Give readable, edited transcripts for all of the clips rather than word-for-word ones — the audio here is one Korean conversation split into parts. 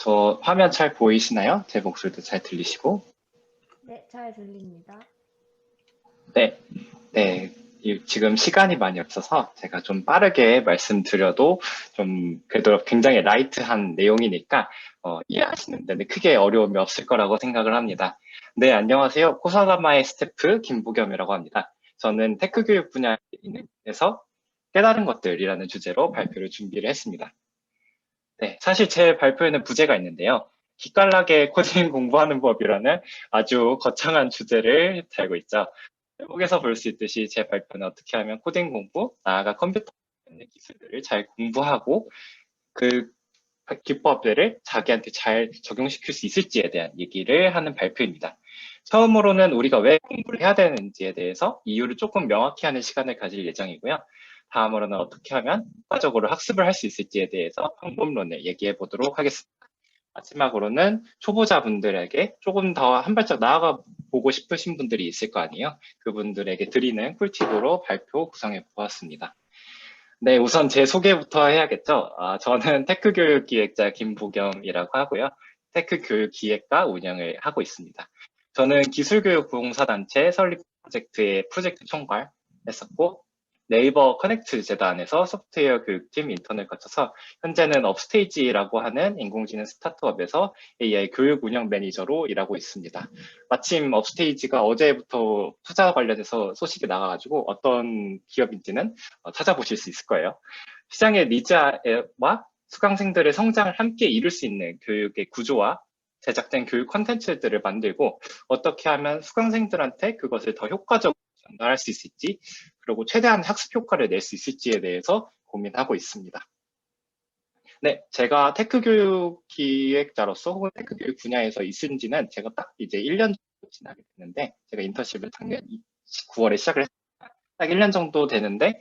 저 화면 잘 보이시나요? 제 목소리도 잘 들리시고? 네, 잘 들립니다. 네, 네. 지금 시간이 많이 없어서 제가 좀 빠르게 말씀드려도 좀 그래도 굉장히 라이트한 내용이니까 이해하시는 데는 크게 어려움이 없을 거라고 생각을 합니다. 네, 안녕하세요. 코사다마의 스태프 김부겸이라고 합니다. 저는 테크 교육 분야에서 깨달은 것들이라는 주제로 발표를 준비를 했습니다. 네, 사실 제 발표에는 부제가 있는데요. 기깔나게 코딩 공부하는 법이라는 아주 거창한 주제를 달고 있죠. 제목에서 볼 수 있듯이 제 발표는 어떻게 하면 코딩 공부, 나아가 컴퓨터 기술들을 잘 공부하고 그 기법들을 자기한테 잘 적용시킬 수 있을지에 대한 얘기를 하는 발표입니다. 처음으로는 우리가 왜 공부를 해야 되는지에 대해서 이유를 조금 명확히 하는 시간을 가질 예정이고요. 다음으로는 어떻게 하면 효과적으로 학습을 할 수 있을지에 대해서 방법론을 얘기해 보도록 하겠습니다. 마지막으로는 초보자분들에게 조금 더 한 발짝 나아가 보고 싶으신 분들이 있을 거 아니에요. 그분들에게 드리는 꿀팁으로 발표 구성해 보았습니다. 네, 우선 제 소개부터 해야겠죠. 저는 테크 교육 기획자 김부겸이라고 하고요. 테크 교육 기획과 운영을 하고 있습니다. 저는 기술교육 봉사단체 설립 프로젝트의 프로젝트 총괄 했었고, 네이버 커넥트 재단에서 소프트웨어 교육팀 인턴을 거쳐서 현재는 업스테이지라고 하는 인공지능 스타트업에서 AI 교육 운영 매니저로 일하고 있습니다. 마침 업스테이지가 어제부터 투자 관련해서 소식이 나가가지고 어떤 기업인지는 찾아보실 수 있을 거예요. 시장의 니즈와 수강생들의 성장을 함께 이룰 수 있는 교육의 구조와 제작된 교육 콘텐츠들을 만들고 어떻게 하면 수강생들한테 그것을 더 효과적으로 전달할 수 있을지, 그리고 최대한 학습 효과를 낼 수 있을지에 대해서 고민하고 있습니다. 네, 제가 테크 교육 기획자로서 혹은 테크 교육 분야에서 있은 지는 제가 딱 이제 1년 정도 지나게 됐는데, 제가 인턴십을 작년 9월에 시작을 했습니다. 딱 1년 정도 되는데,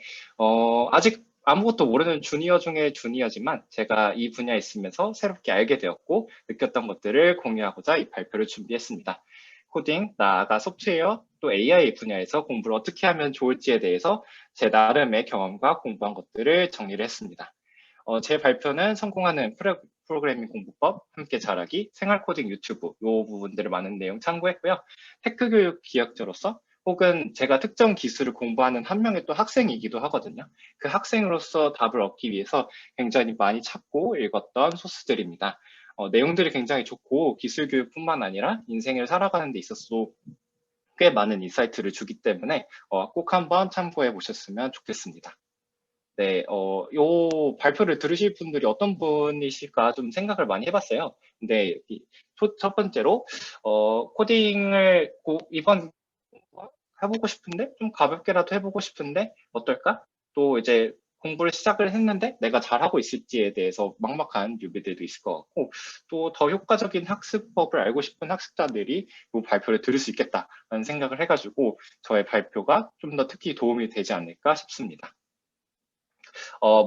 아직 아무것도 모르는 주니어 중에 주니어지만 제가 이 분야에 있으면서 새롭게 알게 되었고 느꼈던 것들을 공유하고자 이 발표를 준비했습니다. 코딩, 나아가 소프트웨어, 또 AI 분야에서 공부를 어떻게 하면 좋을지에 대해서 제 나름의 경험과 공부한 것들을 정리를 했습니다. 제 발표는 성공하는 프로그래밍 공부법, 함께 잘하기, 생활 코딩 유튜브, 요 부분들을 많은 내용 참고했고요. 테크 교육 기획자로서 혹은 제가 특정 기술을 공부하는 한 명의 또 학생이기도 하거든요. 그 학생으로서 답을 얻기 위해서 굉장히 많이 찾고 읽었던 소스들입니다. 내용들이 굉장히 좋고 기술 교육뿐만 아니라 인생을 살아가는 데 있어서도 꽤 많은 인사이트를 주기 때문에 꼭 한번 참고해 보셨으면 좋겠습니다. 네, 요 발표를 들으실 분들이 어떤 분이실까 좀 생각을 많이 해봤어요. 근데 첫 번째로, 코딩을 이번 해보고 싶은데, 좀 가볍게라도 해보고 싶은데, 어떨까? 또 이제 공부를 시작을 했는데 내가 잘하고 있을지에 대해서 막막한 뉴비들도 있을 것 같고, 또 더 효과적인 학습법을 알고 싶은 학습자들이 이 발표를 들을 수 있겠다라는 생각을 해가지고, 저의 발표가 좀 더 특히 도움이 되지 않을까 싶습니다.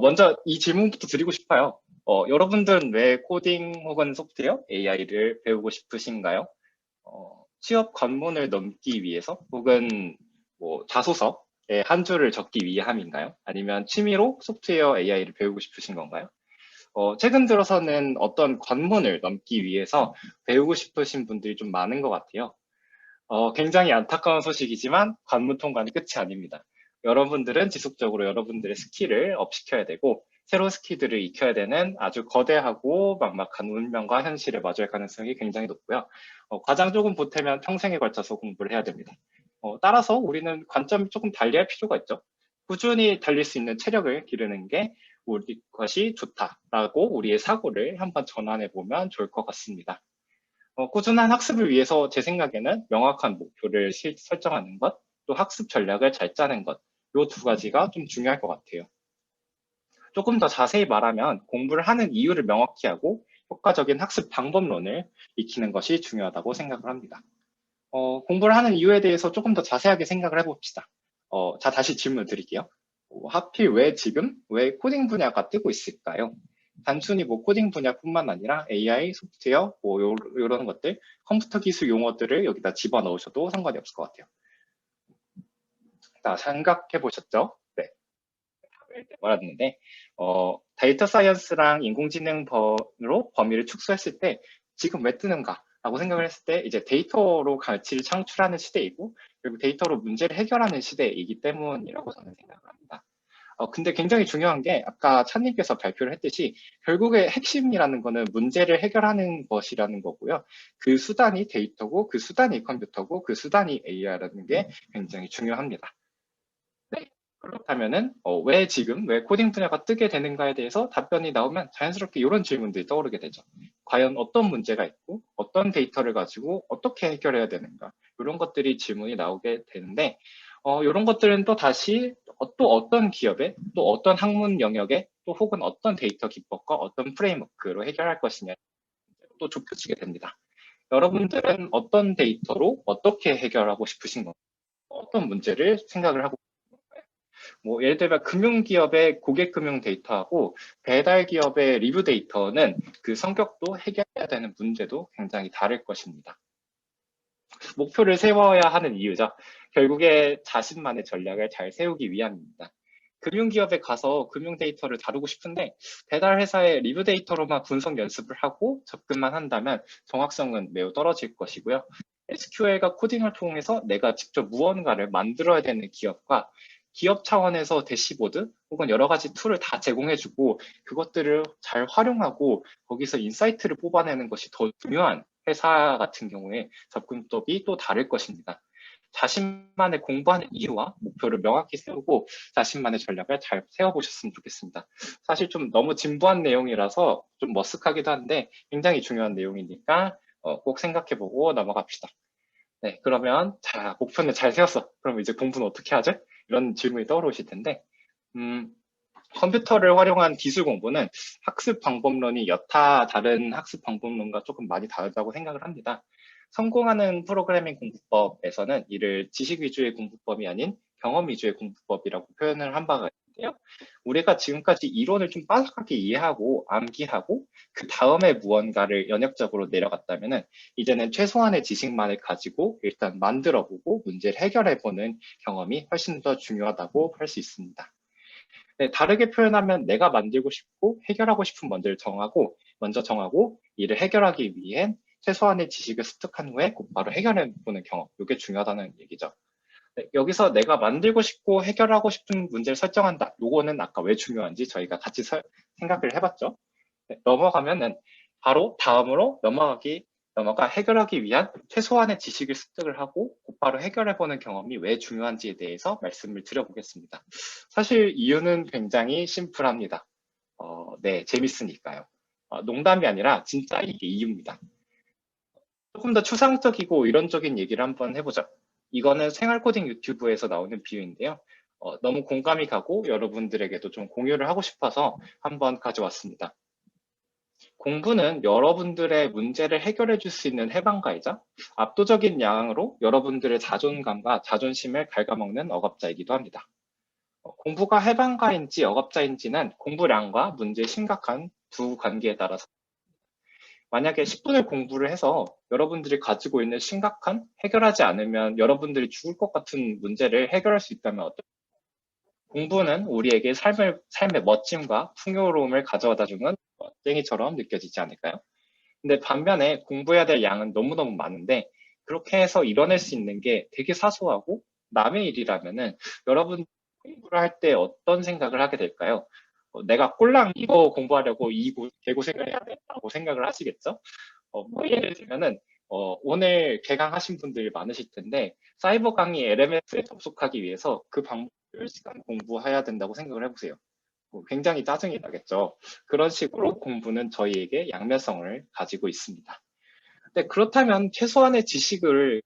먼저 이 질문부터 드리고 싶어요. 여러분들은 왜 코딩 혹은 소프트웨어, AI를 배우고 싶으신가요? 취업 관문을 넘기 위해서 혹은 뭐 자소서에 한 줄을 적기 위함인가요? 아니면 취미로 소프트웨어, AI를 배우고 싶으신 건가요? 최근 들어서는 어떤 관문을 넘기 위해서 배우고 싶으신 분들이 좀 많은 것 같아요. 굉장히 안타까운 소식이지만 관문 통과는 끝이 아닙니다. 여러분들은 지속적으로 여러분들의 스킬을 업시켜야 되고 새로운 스킬들을 익혀야 되는 아주 거대하고 막막한 운명과 현실을 마주할 가능성이 굉장히 높고요. 과장 조금 보태면 평생에 걸쳐서 공부를 해야 됩니다. 따라서 우리는 관점이 조금 달리할 필요가 있죠. 꾸준히 달릴 수 있는 체력을 기르는 게 우리 것이 좋다라고 우리의 사고를 한번 전환해 보면 좋을 것 같습니다. 꾸준한 학습을 위해서 제 생각에는 명확한 목표를 설정하는 것, 또 학습 전략을 잘 짜는 것, 이 두 가지가 좀 중요할 것 같아요. 조금 더 자세히 말하면 공부를 하는 이유를 명확히 하고 효과적인 학습 방법론을 익히는 것이 중요하다고 생각을 합니다. 공부를 하는 이유에 대해서 조금 더 자세하게 생각을 해봅시다. 자, 다시 질문을 드릴게요. 하필 왜 지금, 왜 코딩 분야가 뜨고 있을까요? 단순히 뭐 코딩 분야뿐만 아니라 AI, 소프트웨어, 뭐 이런 것들, 컴퓨터 기술 용어들을 여기다 집어넣으셔도 상관이 없을 것 같아요. 자, 생각해 보셨죠? 네. 말았는데 데이터 사이언스랑 인공지능으로 범위를 축소했을 때 지금 왜 뜨는가? 라고 생각을 했을 때 이제 데이터로 가치를 창출하는 시대이고 그리고 데이터로 문제를 해결하는 시대이기 때문이라고 저는 생각을 합니다. 근데 굉장히 중요한 게 아까 찬님께서 발표를 했듯이 결국에 핵심이라는 거는 문제를 해결하는 것이라는 거고요. 그 수단이 데이터고 그 수단이 컴퓨터고 그 수단이 AI라는 게 굉장히 중요합니다. 네. 그렇다면은 왜 코딩 분야가 뜨게 되는가에 대해서 답변이 나오면 자연스럽게 이런 질문들이 떠오르게 되죠. 과연 어떤 문제가 있고 어떤 데이터를 가지고 어떻게 해결해야 되는가 이런 것들이 질문이 나오게 되는데 이런 것들은 또 다시 또 어떤 기업에 또 어떤 학문 영역에 또 혹은 어떤 데이터 기법과 어떤 프레임워크로 해결할 것이냐 또 좁혀지게 됩니다. 여러분들은 어떤 데이터로 어떻게 해결하고 싶으신 건가요? 어떤 문제를 생각을 하고 뭐 예를 들면 금융기업의 고객금융 데이터하고 배달기업의 리뷰 데이터는 그 성격도 해결해야 되는 문제도 굉장히 다를 것입니다. 목표를 세워야 하는 이유죠. 결국에 자신만의 전략을 잘 세우기 위함입니다. 금융기업에 가서 금융 데이터를 다루고 싶은데 배달회사의 리뷰 데이터로만 분석 연습을 하고 접근만 한다면 정확성은 매우 떨어질 것이고요. SQL과 코딩을 통해서 내가 직접 무언가를 만들어야 되는 기업과 기업 차원에서 대시보드 혹은 여러 가지 툴을 다 제공해주고 그것들을 잘 활용하고 거기서 인사이트를 뽑아내는 것이 더 중요한 회사 같은 경우에 접근법이 또 다를 것입니다. 자신만의 공부하는 이유와 목표를 명확히 세우고 자신만의 전략을 잘 세워보셨으면 좋겠습니다. 사실 좀 너무 진부한 내용이라서 좀 머쓱하기도 한데 굉장히 중요한 내용이니까 꼭 생각해보고 넘어갑시다. 네, 그러면 자, 목표는 잘 세웠어. 그럼 이제 공부는 어떻게 하죠? 이런 질문이 떠오르실 텐데 컴퓨터를 활용한 기술 공부는 학습 방법론이 여타 다른 학습 방법론과 조금 많이 다르다고 생각을 합니다. 성공하는 프로그래밍 공부법에서는 이를 지식 위주의 공부법이 아닌 경험 위주의 공부법이라고 표현을 한 바가 있는데요. 우리가 지금까지 이론을 좀 빠삭하게 이해하고 암기하고 그 다음에 무언가를 연역적으로 내려갔다면은 이제는 최소한의 지식만을 가지고 일단 만들어보고 문제를 해결해보는 경험이 훨씬 더 중요하다고 할 수 있습니다. 네, 다르게 표현하면 내가 만들고 싶고 해결하고 싶은 먼저 정하고 이를 해결하기 위해 최소한의 지식을 습득한 후에 곧바로 해결해보는 경험, 이게 중요하다는 얘기죠. 네, 여기서 내가 만들고 싶고 해결하고 싶은 문제를 설정한다. 요거는 아까 왜 중요한지 저희가 같이 생각을 해봤죠. 네, 넘어가면은 바로 다음으로 넘어가 해결하기 위한 최소한의 지식을 습득을 하고 곧바로 해결해보는 경험이 왜 중요한지에 대해서 말씀을 드려보겠습니다. 사실 이유는 굉장히 심플합니다. 네, 재밌으니까요. 농담이 아니라 진짜 이게 이유입니다. 조금 더 추상적이고 이론적인 얘기를 한번 해보죠. 이거는 생활코딩 유튜브에서 나오는 비유인데요. 너무 공감이 가고 여러분들에게도 좀 공유를 하고 싶어서 한번 가져왔습니다. 공부는 여러분들의 문제를 해결해 줄 수 있는 해방가이자 압도적인 양으로 여러분들의 자존감과 자존심을 갉아먹는 억압자이기도 합니다. 공부가 해방가인지 억압자인지는 공부량과 문제의 심각한 두 관계에 따라서 만약에 10분을 공부를 해서 여러분들이 가지고 있는 심각한 해결하지 않으면 여러분들이 죽을 것 같은 문제를 해결할 수 있다면 공부는 우리에게 삶의 멋짐과 풍요로움을 가져다 주는 멋쟁이처럼 느껴지지 않을까요? 근데 반면에 공부해야 될 양은 너무너무 많은데 그렇게 해서 이뤄낼 수 있는 게 되게 사소하고 남의 일이라면은 여러분 공부를 할 때 어떤 생각을 하게 될까요? 내가 꼴랑 이거 공부하려고 개고생을 해야 된다고 생각을 하시겠죠? 뭐 예를 들면은 오늘 개강하신 분들이 많으실 텐데 사이버 강의 LMS에 접속하기 위해서 그 방법을 시간 공부해야 된다고 생각을 해보세요. 굉장히 짜증이 나겠죠. 그런 식으로 공부는 저희에게 양면성을 가지고 있습니다. 근데 그렇다면 최소한의 지식을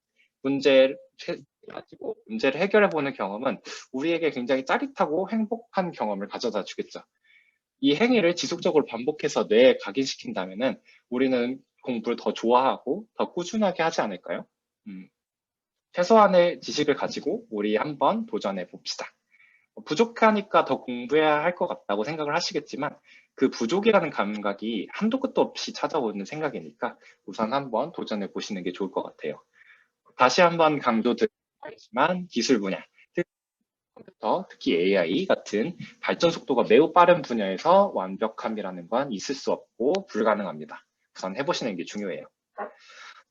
가지고 문제를 해결해보는 경험은 우리에게 굉장히 짜릿하고 행복한 경험을 가져다 주겠죠. 이 행위를 지속적으로 반복해서 뇌에 각인시킨다면은 우리는 공부를 더 좋아하고 더 꾸준하게 하지 않을까요? 최소한의 지식을 가지고 우리 한번 도전해 봅시다. 부족하니까 더 공부해야 할 것 같다고 생각을 하시겠지만 그 부족이라는 감각이 한도 끝도 없이 찾아오는 생각이니까 우선 한번 도전해 보시는 게 좋을 것 같아요. 다시 한번 강조드리지만 기술 분야, 컴퓨터, 특히 AI 같은 발전 속도가 매우 빠른 분야에서 완벽함이라는 건 있을 수 없고 불가능합니다. 우선 해보시는 게 중요해요.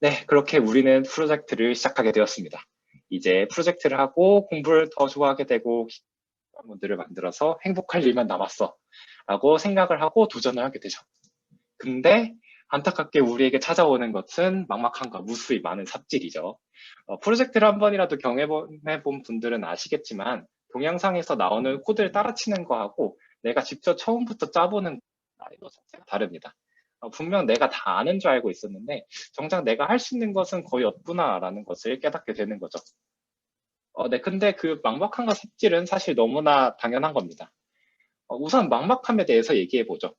네, 그렇게 우리는 프로젝트를 시작하게 되었습니다. 이제 프로젝트를 하고 공부를 더 좋아하게 되고 문들을 만들어서 행복할 일만 남았어 라고 생각을 하고 도전을 하게 되죠. 근데 안타깝게 우리에게 찾아오는 것은 막막함과 무수히 많은 삽질이죠. 프로젝트를 한 번이라도 경험해본 분들은 아시겠지만 동영상에서 나오는 코드를 따라치는 거하고 내가 직접 처음부터 짜보는 난이도 자체가 다릅니다. 분명 내가 다 아는 줄 알고 있었는데 정작 내가 할 수 있는 것은 거의 없구나라는 것을 깨닫게 되는 거죠. 네, 근데 그 막막함과 삽질은 사실 너무나 당연한 겁니다. 우선 막막함에 대해서 얘기해 보죠.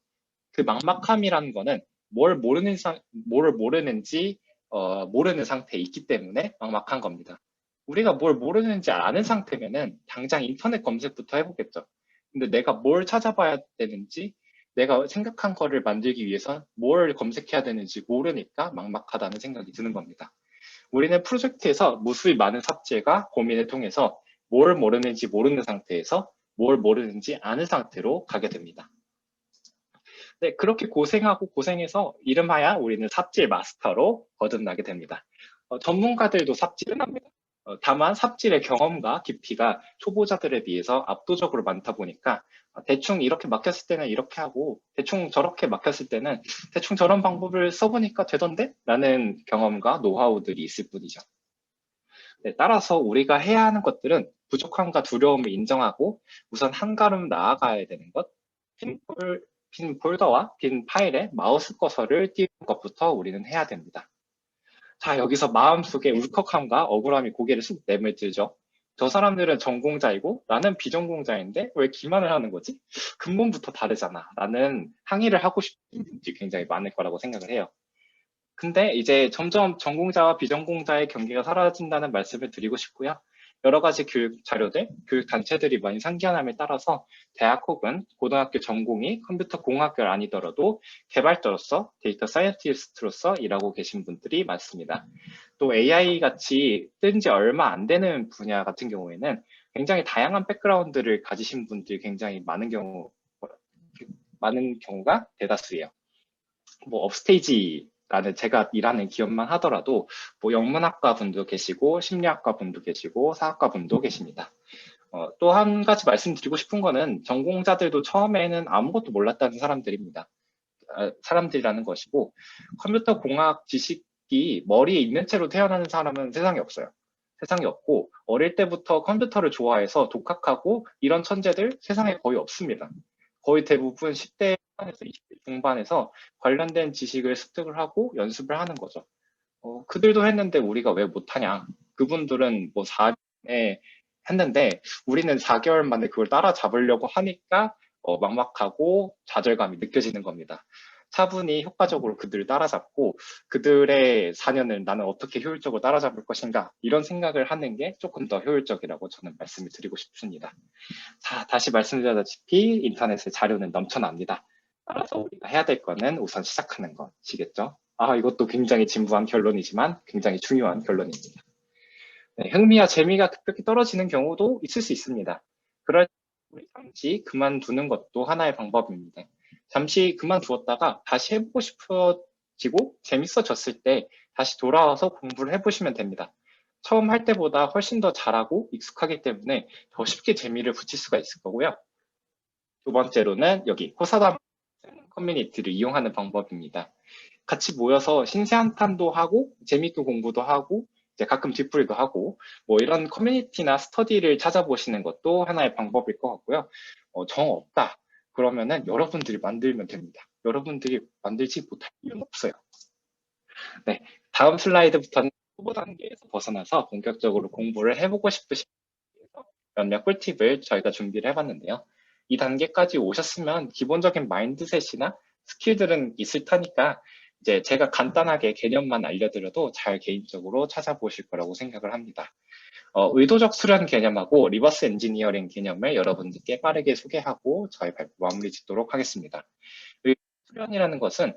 그 막막함이라는 거는 뭘 모르는지 모르는 상태에 있기 때문에 막막한 겁니다. 우리가 뭘 모르는지 아는 상태면은 당장 인터넷 검색부터 해보겠죠. 근데 내가 뭘 찾아봐야 되는지, 내가 생각한 거를 만들기 위해서 뭘 검색해야 되는지 모르니까 막막하다는 생각이 드는 겁니다. 우리는 프로젝트에서 무수히 많은 삽질과 고민을 통해서 뭘 모르는지 모르는 상태에서 뭘 모르는지 아는 상태로 가게 됩니다. 네, 그렇게 고생하고 고생해서 이름하여 우리는 삽질 마스터로 거듭나게 됩니다. 전문가들도 삽질은 합니다. 다만 삽질의 경험과 깊이가 초보자들에 비해서 압도적으로 많다 보니까 대충 이렇게 막혔을 때는 이렇게 하고 대충 저렇게 막혔을 때는 대충 저런 방법을 써보니까 되던데? 라는 경험과 노하우들이 있을 뿐이죠. 네, 따라서 우리가 해야 하는 것들은 부족함과 두려움을 인정하고 우선 한 걸음 나아가야 되는 것, 빈 폴더와 빈 파일에 마우스 커서를 띄우는 것부터 우리는 해야 됩니다. 자, 여기서 마음속에 울컥함과 억울함이 고개를 쑥 내밀죠. 저 사람들은 전공자이고 나는 비전공자인데 왜 기만을 하는 거지? 근본부터 다르잖아. 라는 항의를 하고 싶은 분들이 굉장히 많을 거라고 생각을 해요. 근데 이제 점점 전공자와 비전공자의 경계가 사라진다는 말씀을 드리고 싶고요. 여러 가지 교육 자료들, 교육 단체들이 많이 상기함에 따라서 대학 혹은 고등학교 전공이 컴퓨터 공학을 아니더라도 개발자로서 데이터 사이언티스트로서 일하고 계신 분들이 많습니다. 또 AI 같이 뜬 지 얼마 안 되는 분야 같은 경우에는 굉장히 다양한 백그라운드를 가지신 분들이 굉장히 많은 경우가 대다수예요. 뭐 업스테이지라는 제가 일하는 기업만 하더라도 뭐 영문학과 분도 계시고 심리학과 분도 계시고 사학과 분도 계십니다. 또 한 가지 말씀드리고 싶은 거는 전공자들도 처음에는 아무것도 몰랐다는 사람들입니다. 사람들이라는 것이고 컴퓨터 공학 지식이 머리에 있는 채로 태어나는 사람은 세상에 없어요. 세상에 없고 어릴 때부터 컴퓨터를 좋아해서 독학하고 이런 천재들 세상에 거의 없습니다. 거의 대부분 10대 에서 20대 중반에서 관련된 지식을 습득을 하고 연습을 하는 거죠. 그들도 했는데 우리가 왜 못하냐. 그분들은 뭐 4년에 했는데 우리는 4개월 만에 그걸 따라잡으려고 하니까 막막하고 좌절감이 느껴지는 겁니다. 차분히 효과적으로 그들을 따라잡고 그들의 4년을 나는 어떻게 효율적으로 따라잡을 것인가 이런 생각을 하는 게 조금 더 효율적이라고 저는 말씀을 드리고 싶습니다. 자, 다시 말씀드렸다시피 인터넷에 자료는 넘쳐납니다. 따라서 우리가 해야 될 거는 우선 시작하는 것이겠죠. 이것도 굉장히 진부한 결론이지만 굉장히 중요한 결론입니다. 네, 흥미와 재미가 급격히 떨어지는 경우도 있을 수 있습니다. 그럴 때 우리 잠시 그만두는 것도 하나의 방법입니다. 잠시 그만두었다가 다시 해보고 싶어지고 재밌어졌을 때 다시 돌아와서 공부를 해보시면 됩니다. 처음 할 때보다 훨씬 더 잘하고 익숙하기 때문에 더 쉽게 재미를 붙일 수가 있을 거고요. 두 번째로는 여기 호사다 커뮤니티를 이용하는 방법입니다. 같이 모여서 신세한탄도 하고 재밌게 공부도 하고 이제 가끔 뒷풀이도 하고 뭐 이런 커뮤니티나 스터디를 찾아보시는 것도 하나의 방법일 것 같고요. 정 없다. 그러면은 여러분들이 만들면 됩니다. 여러분들이 만들지 못할 이유는 없어요. 네, 다음 슬라이드부터는 후보 단계에서 벗어나서 본격적으로 공부를 해보고 싶으신 몇몇 꿀팁을 저희가 준비를 해봤는데요. 이 단계까지 오셨으면 기본적인 마인드셋이나 스킬들은 있을 테니까 이제 제가 간단하게 개념만 알려드려도 잘 개인적으로 찾아보실 거라고 생각을 합니다. 의도적 수련 개념하고 리버스 엔지니어링 개념을 여러분들께 빠르게 소개하고 저희 발표 마무리 짓도록 하겠습니다. 수련이라는 것은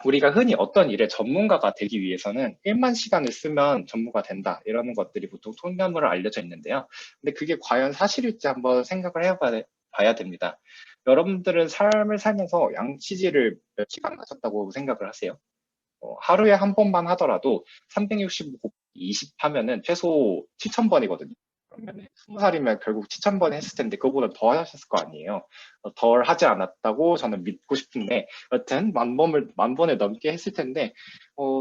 우리가 흔히 어떤 일의 전문가가 되기 위해서는 1만 시간을 쓰면 전문가 된다. 이러는 것들이 보통 통념으로 알려져 있는데요. 근데 그게 과연 사실일지 한번 생각을 봐야 됩니다. 여러분들은 삶을 살면서 양치질을 몇 시간 하셨다고 생각을 하세요? 하루에 한 번만 하더라도 365 20 하면은 최소 7,000번이거든요. 그러면 20살이면 결국 7,000번 했을 텐데 그거보다 더 하셨을 거 아니에요. 덜 하지 않았다고 저는 믿고 싶은데 여튼 만 번을 넘게 했을 텐데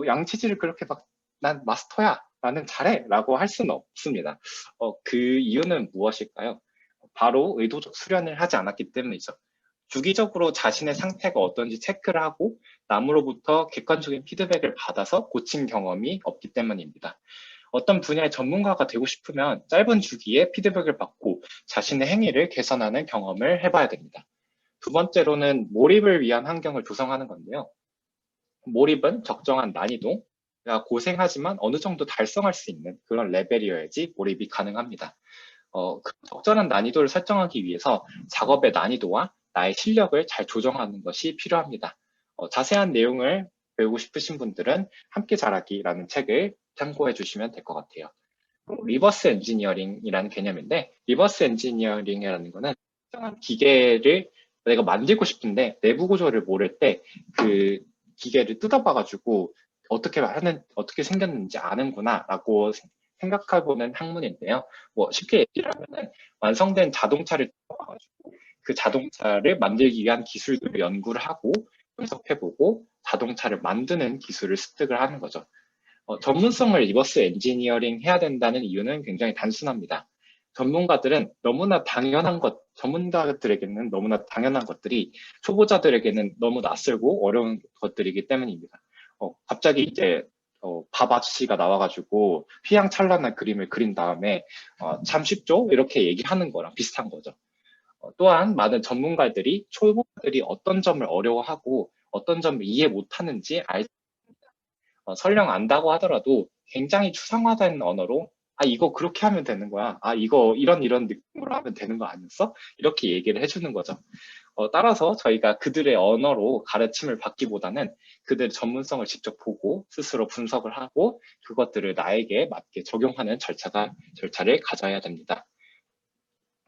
양치질을 그렇게 막 난 마스터야 나는 잘해 라고 할 수는 없습니다. 그 이유는 무엇일까요? 바로 의도적 수련을 하지 않았기 때문이죠. 주기적으로 자신의 상태가 어떤지 체크를 하고 남으로부터 객관적인 피드백을 받아서 고친 경험이 없기 때문입니다. 어떤 분야의 전문가가 되고 싶으면 짧은 주기에 피드백을 받고 자신의 행위를 개선하는 경험을 해봐야 됩니다. 두 번째로는 몰입을 위한 환경을 조성하는 건데요. 몰입은 적정한 난이도, 고생하지만 어느 정도 달성할 수 있는 그런 레벨이어야지 몰입이 가능합니다. 그 적절한 난이도를 설정하기 위해서 작업의 난이도와 나의 실력을 잘 조정하는 것이 필요합니다. 자세한 내용을 배우고 싶으신 분들은 함께 잘하기라는 책을 참고해 주시면 될 것 같아요. 리버스 엔지니어링이라는 개념인데 리버스 엔지니어링이라는 거는 특정한 기계를 내가 만들고 싶은데 내부 구조를 모를 때 그 기계를 뜯어봐가지고 어떻게 생겼는지 아는구나라고 생각해보는 학문인데요. 뭐 쉽게 얘기를 하면은 완성된 자동차를 뜯어봐가지고 그 자동차를 만들기 위한 기술들을 연구를 하고 분석해보고 자동차를 만드는 기술을 습득을 하는 거죠. 전문성을 리버스 엔지니어링 해야 된다는 이유는 굉장히 단순합니다. 전문가들에게는 너무나 당연한 것들이 초보자들에게는 너무 낯설고 어려운 것들이기 때문입니다. 갑자기 이제 밥 아저씨가 나와가지고 휘황찬란한 그림을 그린 다음에 참 쉽죠? 이렇게 얘기하는 거랑 비슷한 거죠. 또한 많은 전문가들이 초보자들이 어떤 점을 어려워하고 어떤 점을 이해 못하는지 설령 안다고 하더라도 굉장히 추상화된 언어로 이거 그렇게 하면 되는 거야. 이거 이런 느낌으로 하면 되는 거 아니었어? 이렇게 얘기를 해주는 거죠. 따라서 저희가 그들의 언어로 가르침을 받기보다는 그들의 전문성을 직접 보고 스스로 분석을 하고 그것들을 나에게 맞게 적용하는 절차를 가져야 됩니다.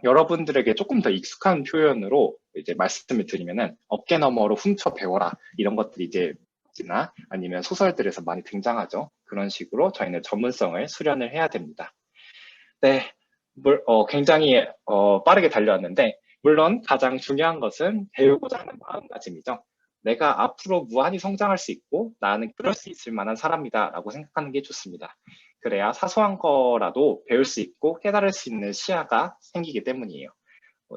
여러분들에게 조금 더 익숙한 표현으로 이제 말씀을 드리면은 어깨 너머로 훔쳐 배워라 이런 것들이 이제 나 아니면 소설들에서 많이 등장하죠. 그런 식으로 저희는 전문성을 수련을 해야 됩니다. 네, 굉장히 빠르게 달려왔는데 물론 가장 중요한 것은 배우고자 하는 마음가짐이죠. 내가 앞으로 무한히 성장할 수 있고 나는 그럴 수 있을 만한 사람이다 라고 생각하는 게 좋습니다. 그래야 사소한 거라도 배울 수 있고 깨달을 수 있는 시야가 생기기 때문이에요.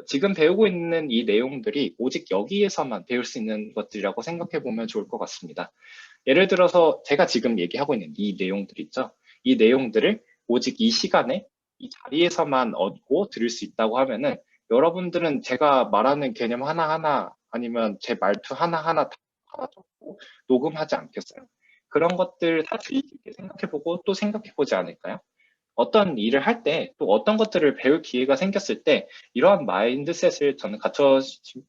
지금 배우고 있는 이 내용들이 오직 여기에서만 배울 수 있는 것들이라고 생각해 보면 좋을 것 같습니다. 예를 들어서 제가 지금 얘기하고 있는 이 내용들 있죠. 이 내용들을 오직 이 시간에 이 자리에서만 얻고 들을 수 있다고 하면은 여러분들은 제가 말하는 개념 하나하나 아니면 제 말투 하나하나 다 적고 녹음하지 않겠어요? 그런 것들 다 주의 깊게 생각해보고 또 생각해보지 않을까요? 어떤 일을 할 때 또 어떤 것들을 배울 기회가 생겼을 때 이러한 마인드셋을 저는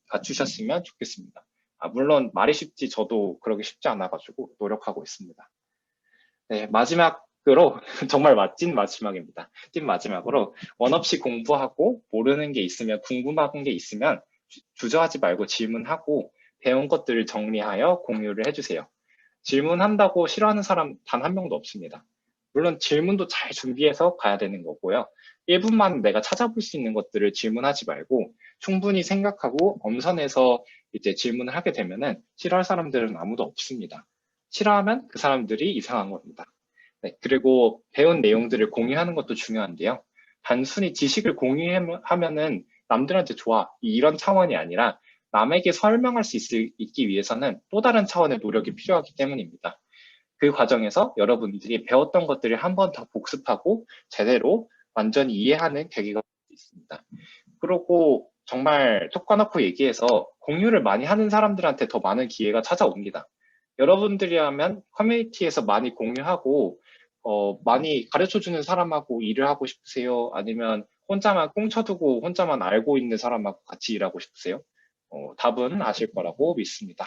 갖추셨으면 좋겠습니다. 물론 말이 쉽지 저도 그러기 쉽지 않아가지고 노력하고 있습니다. 네, 마지막으로 정말 찐 마지막입니다. 찐 마지막으로 원 없이 공부하고 모르는 게 있으면 궁금한 게 있으면 주저하지 말고 질문하고 배운 것들을 정리하여 공유를 해주세요. 질문한다고 싫어하는 사람 단 한 명도 없습니다. 물론 질문도 잘 준비해서 가야 되는 거고요. 1분만 내가 찾아볼 수 있는 것들을 질문하지 말고 충분히 생각하고 엄선해서 이제 질문을 하게 되면은 싫어할 사람들은 아무도 없습니다. 싫어하면 그 사람들이 이상한 겁니다. 네, 그리고 배운 내용들을 공유하는 것도 중요한데요. 단순히 지식을 공유하면은 남들한테 좋아 이런 차원이 아니라 남에게 설명할 수 있기 위해서는 또 다른 차원의 노력이 필요하기 때문입니다. 그 과정에서 여러분들이 배웠던 것들을 한 번 더 복습하고 제대로 완전히 이해하는 계기가 될 수 있습니다. 그리고 정말 톡 까놓고 얘기해서 공유를 많이 하는 사람들한테 더 많은 기회가 찾아옵니다. 여러분들이라면 커뮤니티에서 많이 공유하고 많이 가르쳐주는 사람하고 일을 하고 싶으세요? 아니면 혼자만 꽁쳐두고 혼자만 알고 있는 사람하고 같이 일하고 싶으세요? 답은 아실 거라고 믿습니다.